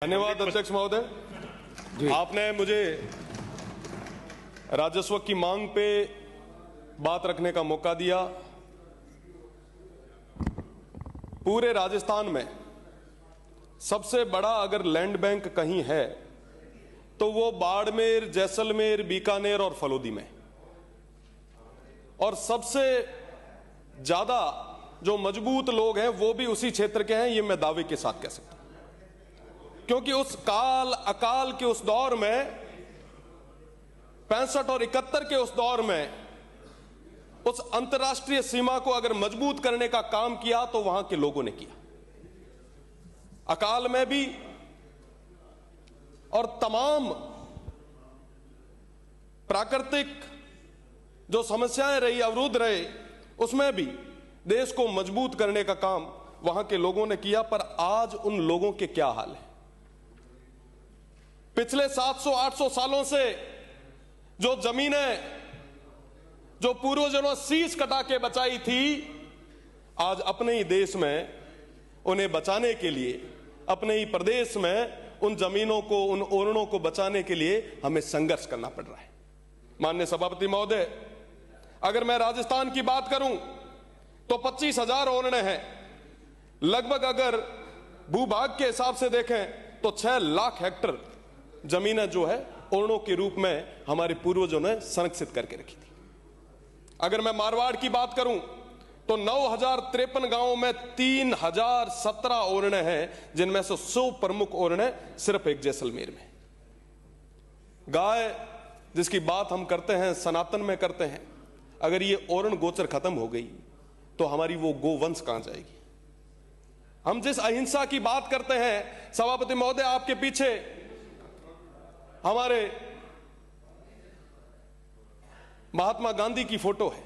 धन्यवाद अध्यक्ष महोदय। आपने मुझे राजस्व की मांग पे बात रखने का मौका दिया। पूरे राजस्थान में सबसे बड़ा अगर लैंड बैंक कहीं है तो वो बाड़मेर, जैसलमेर, बीकानेर और फलोदी में। और सबसे ज्यादा जो मजबूत लोग हैं वो भी उसी क्षेत्र के हैं, ये मैं दावे के साथ कह सकता हूं। क्योंकि उस काल अकाल के उस दौर में 65 और 71 के उस दौर में उस अंतर्राष्ट्रीय सीमा को अगर मजबूत करने का काम किया तो वहां के लोगों ने किया। अकाल में भी और तमाम प्राकृतिक जो समस्याएं रही, अवरुद्ध रहे, उसमें भी देश को मजबूत करने का काम वहां के लोगों ने किया। पर आज उन लोगों के क्या हाल है? पिछले 700-800 सालों से जो जमीनें जो पूर्वजों ने शीश कटा के बचाई थी, आज अपने ही देश में उन्हें बचाने के लिए, अपने ही प्रदेश में उन जमीनों को, उन ओरणों को बचाने के लिए हमें संघर्ष करना पड़ रहा है। माननीय सभापति महोदय, अगर मैं राजस्थान की बात करूं तो 25,000 ओरणे हैं। लगभग अगर भूभाग के हिसाब से देखें तो 6 लाख हेक्टर जमीनें जो है ओरणों के रूप में हमारे पूर्वजों ने संरक्षित करके रखी थी। अगर मैं मारवाड़ की बात करूं तो 9,053 गांवों में 3,017 ओरणे हैं, जिनमें से 100 प्रमुख ओरणे सिर्फ एक जैसलमेर में। गाय जिसकी बात हम करते हैं, सनातन में करते हैं, अगर ये ओरण गोचर खत्म हो गई तो हमारी वो गोवंश कहां जाएगी? हम जिस अहिंसा की बात करते हैं, सभापति महोदय, आपके पीछे हमारे महात्मा गांधी की फोटो है।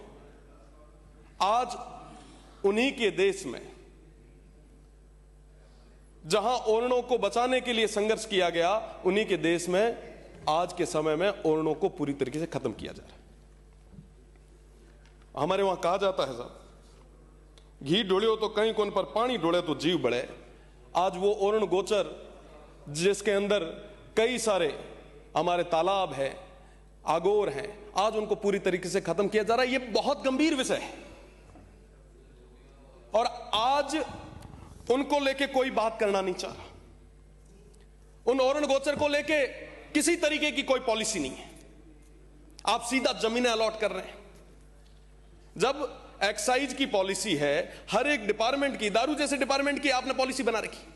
आज उन्हीं के देश में जहां ओरणों को बचाने के लिए संघर्ष किया गया, उन्हीं के देश में आज के समय में ओरणों को पूरी तरीके से खत्म किया जा रहा है। हमारे वहां कहा जाता है, साहब, घी डोलियो तो कहीं कोन पर पानी डोले तो जीव बढ़े। आज वो ओरण गोचर जिसके अंदर कई सारे हमारे तालाब है, आगोर हैं, आज उनको पूरी तरीके से खत्म किया जा रहा है। ये बहुत गंभीर विषय है और आज उनको लेके कोई बात करना नहीं चाह रहा। उन ओरण गोचर को लेके किसी तरीके की कोई पॉलिसी नहीं है। आप सीधा जमीनें अलॉट कर रहे हैं। जब एक्साइज की पॉलिसी है, हर एक डिपार्टमेंट की, दारू जैसे डिपार्टमेंट की आपने पॉलिसी बना रखी,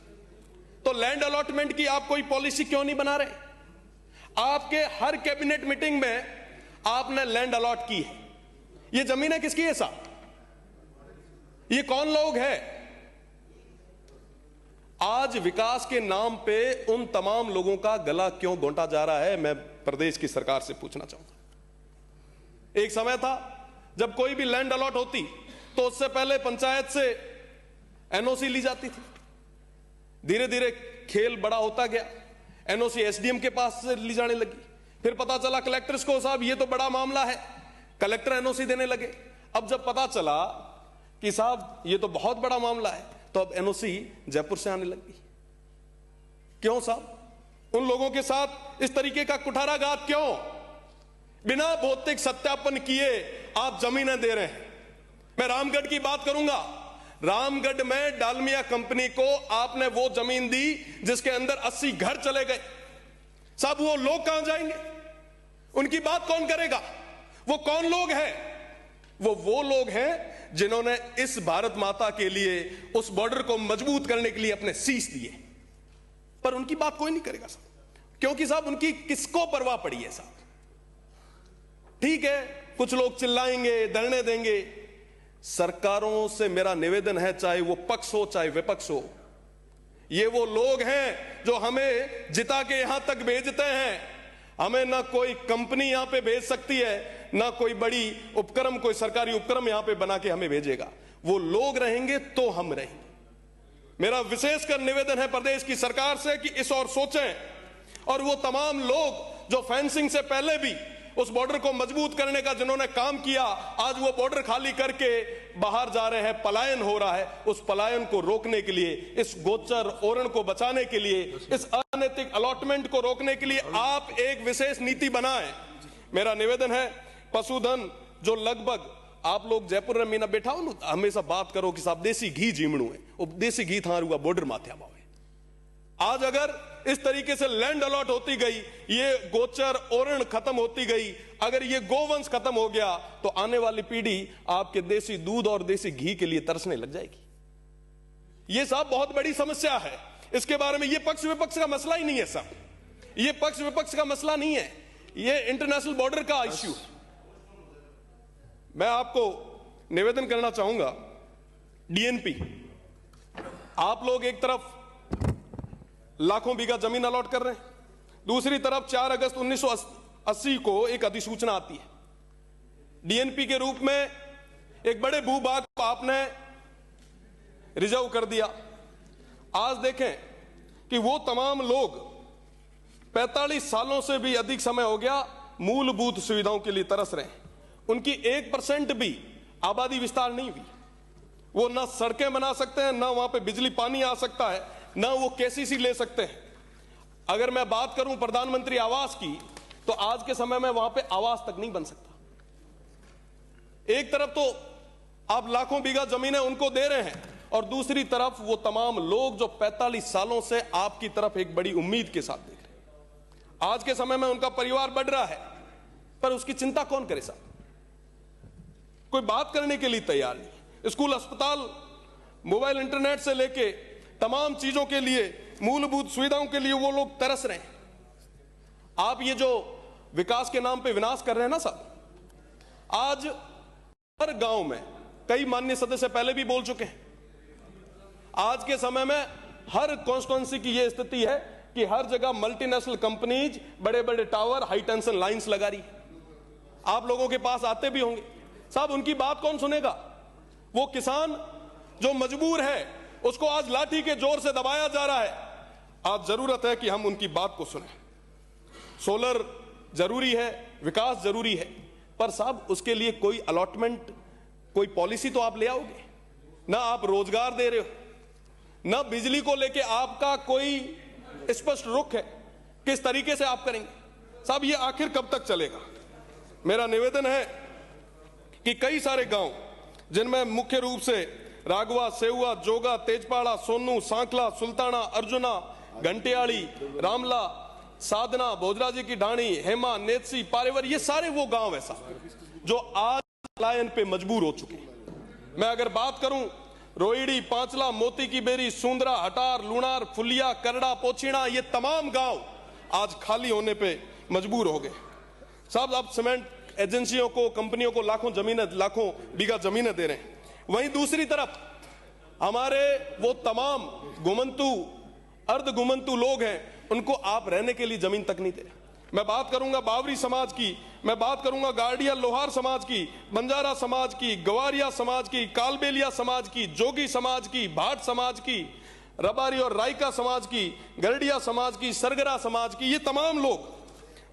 तो लैंड अलॉटमेंट की आप कोई पॉलिसी क्यों नहीं बना रहे? आपके हर कैबिनेट मीटिंग में आपने लैंड अलॉट की है। ये जमीनें किसकी है साहब? ये कौन लोग हैं? आज विकास के नाम पे उन तमाम लोगों का गला क्यों घोंटा जा रहा है, मैं प्रदेश की सरकार से पूछना चाहूंगा। एक समय था जब कोई भी लैंड अलॉट होती तो उससे पहले पंचायत से एनओसी ली जाती थी। धीरे धीरे खेल बड़ा होता गया, एनओसी एसडीएम के पास से ली जाने लगी। फिर पता चला कलेक्टर्स को, साहब ये तो बड़ा मामला है, कलेक्टर एनओसी देने लगे। अब जब पता चला कि साहब ये तो बहुत बड़ा मामला है, तो अब एनओसी जयपुर से आने लगी। क्यों साहब? उन लोगों के साथ इस तरीके का कुठाराघात क्यों? बिना भौतिक सत्यापन किए आप जमीनें दे रहे हैं। मैं रामगढ़ की बात करूंगा। रामगढ़ में डालमिया कंपनी को आपने वो जमीन दी जिसके अंदर 80 घर चले गए। साहब वो लोग कहां जाएंगे? उनकी बात कौन करेगा? वो कौन लोग हैं? वो लोग हैं जिन्होंने इस भारत माता के लिए, उस बॉर्डर को मजबूत करने के लिए अपने शीश दिए, पर उनकी बात कोई नहीं करेगा साहब। क्योंकि साहब उनकी किसको परवाह पड़ी है साहब? ठीक है, कुछ लोग चिल्लाएंगे, धरने देंगे। सरकारों से मेरा निवेदन है, चाहे वो पक्ष हो चाहे विपक्ष हो, ये वो लोग हैं जो हमें जिता के यहां तक भेजते हैं। हमें ना कोई कंपनी यहां पे भेज सकती है, ना कोई बड़ी उपक्रम, कोई सरकारी उपक्रम यहां पे बना के हमें भेजेगा। वो लोग रहेंगे तो हम रहेंगे। मेरा विशेषकर निवेदन है प्रदेश की सरकार से कि इस और सोचें, और वो तमाम लोग जो फेंसिंग से पहले भी उस बॉर्डर को मजबूत करने का जिन्होंने काम किया, आज वो बॉर्डर खाली करके बाहर जा रहे हैं, पलायन हो रहा है। उस पलायन को रोकने के लिए, इस गोचर ओरण को बचाने के लिए, इस अनैतिक अलॉटमेंट को रोकने के लिए आप एक विशेष नीति बनाएं। मेरा निवेदन है, पशुधन जो लगभग आप लोग जयपुर में मीना बैठा हो ना, हमेशा बात करो कि साहब देसी घी जीमणु है, वो देसी घी थारूगा बॉर्डर माथे आवा। आज अगर इस तरीके से लैंड अलॉट होती गई, ये गोचर ओरण खत्म होती गई, अगर ये गोवंश खत्म हो गया, तो आने वाली पीढ़ी आपके देसी दूध और देसी घी के लिए तरसने लग जाएगी। ये साहब बहुत बड़ी समस्या है। इसके बारे में ये पक्ष विपक्ष का मसला ही नहीं है साहब, ये पक्ष विपक्ष का मसला नहीं है, ये इंटरनेशनल बॉर्डर का इश्यू। मैं आपको निवेदन करना चाहूंगा, डीएनपी, आप लोग एक तरफ लाखों बीघा जमीन अलॉट कर रहे हैं, दूसरी तरफ 4 अगस्त 1980 को एक अधिसूचना आती है, डीएनपी के रूप में एक बड़े भूभाग को आपने रिजर्व कर दिया। आज देखें कि वो तमाम लोग 45 सालों से भी अधिक समय हो गया मूलभूत सुविधाओं के लिए तरस रहे हैं। उनकी 1% भी आबादी विस्तार नहीं हुई। वो ना सड़कें बना सकते हैं, ना वहां पे बिजली पानी आ सकता है, ना वो केसीसी ले सकते हैं। अगर मैं बात करूं प्रधानमंत्री आवास की, तो आज के समय में वहां पे आवास तक नहीं बन सकता। एक तरफ तो आप लाखों बीघा जमीनें उनको दे रहे हैं, और दूसरी तरफ वो तमाम लोग जो 45 सालों से आपकी तरफ एक बड़ी उम्मीद के साथ देख रहे हैं। आज के समय में उनका परिवार बढ़ रहा है, पर उसकी चिंता कौन करे साहब? कोई बात करने के लिए तैयार नहीं। स्कूल, अस्पताल, मोबाइल, इंटरनेट से लेके तमाम चीजों के लिए, मूलभूत सुविधाओं के लिए वो लोग तरस रहे हैं। आप ये जो विकास के नाम पे विनाश कर रहे हैं ना साहब, आज हर गांव में, कई माननीय सदस्य पहले भी बोल चुके हैं, आज के समय में हर कॉन्स्टिट्यूंसी की यह स्थिति है कि हर जगह मल्टीनेशनल कंपनीज बड़े बड़े टावर, हाई टेंशन लाइंस लगा रही। आप लोगों के पास आते भी होंगे साहब, उनकी बात कौन सुनेगा? वो किसान जो मजबूर है, उसको आज लाठी के जोर से दबाया जा रहा है। आज जरूरत है कि हम उनकी बात को सुने। सोलर जरूरी है, विकास जरूरी है, पर साहब उसके लिए कोई अलॉटमेंट, कोई पॉलिसी तो आप ले आओगे ना। आप रोजगार दे रहे हो ना, बिजली को लेके आपका कोई स्पष्ट रुख है, किस तरीके से आप करेंगे साहब? ये आखिर कब तक चलेगा? मेरा निवेदन है कि कई सारे गांव, जिनमें मुख्य रूप से रागवा, सेहुआ, जोगा, तेजपाड़ा, सोनू, सांखला, सुल्ताना, अर्जुना, घंटियाड़ी, रामला, साधना, भोजराजी की ढाणी, हेमा, नेतसी, पारेवर, ये सारे वो गांव ऐसा जो आज पलायन पे मजबूर हो चुके हैं। मैं अगर बात करूं, रोहिड़ी, पांचला, मोती की बेरी, सुंदरा, हटार, लुणार, फुलिया, करड़ा, पोछीणा, ये तमाम गांव आज खाली होने पे मजबूर हो गए साहब। आप सीमेंट एजेंसियों को, कंपनियों को लाखों बीघा जमीनें दे रहे हैं, वहीं दूसरी तरफ हमारे वो तमाम घुमंतु, अर्ध घुमंतु लोग हैं, उनको आप रहने के लिए जमीन तक नहीं दे रहे। मैं बात करूंगा बावरी समाज की, मैं बात करूंगा गाड़िया लोहार समाज की, बंजारा समाज की, गवारिया समाज की, कालबेलिया समाज की, जोगी समाज की, भाट समाज की, रबारी और रायका समाज की, गरडिया समाज की, सरगरा समाज की, ये तमाम लोग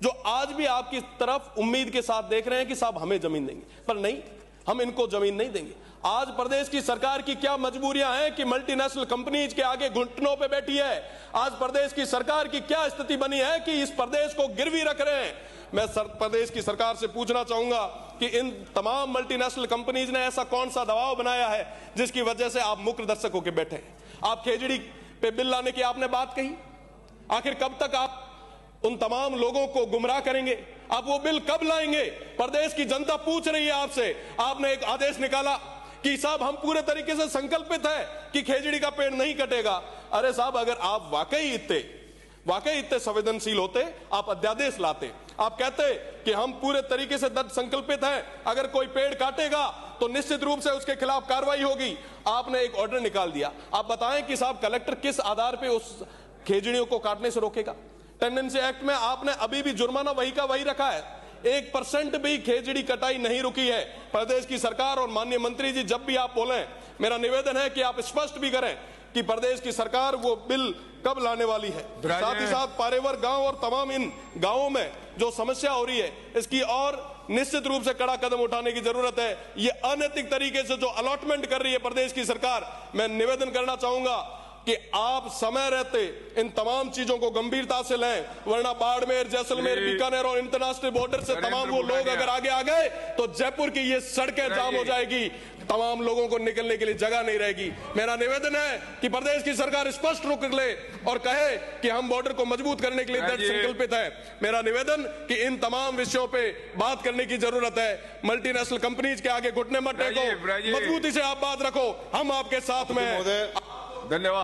जो आज भी आपकी तरफ उम्मीद के साथ देख रहे हैं कि साहब हमें जमीन देंगे, पर नहीं, हम इनको जमीन नहीं देंगे। आज प्रदेश की सरकार की क्या मजबूरियां हैं कि मल्टीनेशनल कंपनीज के आगे घुटनों पे बैठी है। आज प्रदेश की सरकार की क्या स्थिति बनी है कि इस प्रदेश को गिरवी रख रहे हैं। मैं प्रदेश की सरकार से पूछना चाहूंगा कि इन तमाम मल्टीनेशनल कंपनीज ने ऐसा कौन सा दबाव बनाया है जिसकी वजह से आप मुख्य दर्शक होकर बैठे हैं। आप खेजड़ी पे बिल लाने की आपने बात कही, आखिर कब तक आप उन तमाम लोगों को गुमराह करेंगे? आप वो बिल कब लाएंगे? प्रदेश की जनता पूछ रही है आपसे। आपने एक आदेश निकाला कि साहब हम पूरे तरीके से संकल्पित है कि खेजड़ी का पेड़ नहीं कटेगा। अरे साहब, अगर आप वाकई इतने संवेदनशील होते, आप अध्यादेश लाते, आप कहते कि हम पूरे तरीके से दृढ़ संकल्पित हैं, अगर कोई पेड़ काटेगा तो निश्चित रूप से उसके खिलाफ कार्रवाई होगी। आपने एक ऑर्डर निकाल दिया। आप बताएं कि साहब कलेक्टर किस आधार पर उस खेजड़ियों को काटने से रोकेगा? टेंडेंसी एक्ट में आपने अभी भी जुर्माना वही का वही रखा है। 1% भी खेजड़ी कटाई नहीं रुकी है। प्रदेश की सरकार और माननीय मंत्री जी, जब भी आप बोलें, मेरा निवेदन है कि आप स्पष्ट भी करें कि प्रदेश की सरकार वो बिल कब लाने वाली है? साथ ही साथ पारेवर गांव और तमाम इन गांवों में जो समस्या हो रही है, इसकी और निश्चित रूप से कड़ा कदम उठाने की जरूरत है। ये अनैतिक तरीके से जो अलॉटमेंट कर रही है प्रदेश की सरकार, मैं निवेदन करना चाहूंगा कि आप समय रहते इन तमाम चीजों को गंभीरता से लें, वरना बाड़मेर, जैसलमेर, बीकानेर और इंटरनेशनल बॉर्डर से तमाम वो लोग अगर आगे आ गए तो जयपुर की ये सड़कें जाम हो जाएगी, तमाम लोगों को निकलने के लिए जगह नहीं रहेगी। मेरा निवेदन है कि प्रदेश की सरकार स्पष्ट रुख ले और कहे कि हम बॉर्डर को मजबूत करने के लिए दृढ़ संकल्पित है। मेरा निवेदन कि इन तमाम विषयों पे बात करने की जरूरत है। मल्टीनेशनल कंपनीज के आगे घुटने मत टेको, मजबूती से आप बात रखो, हम आपके साथ में। धन्यवाद।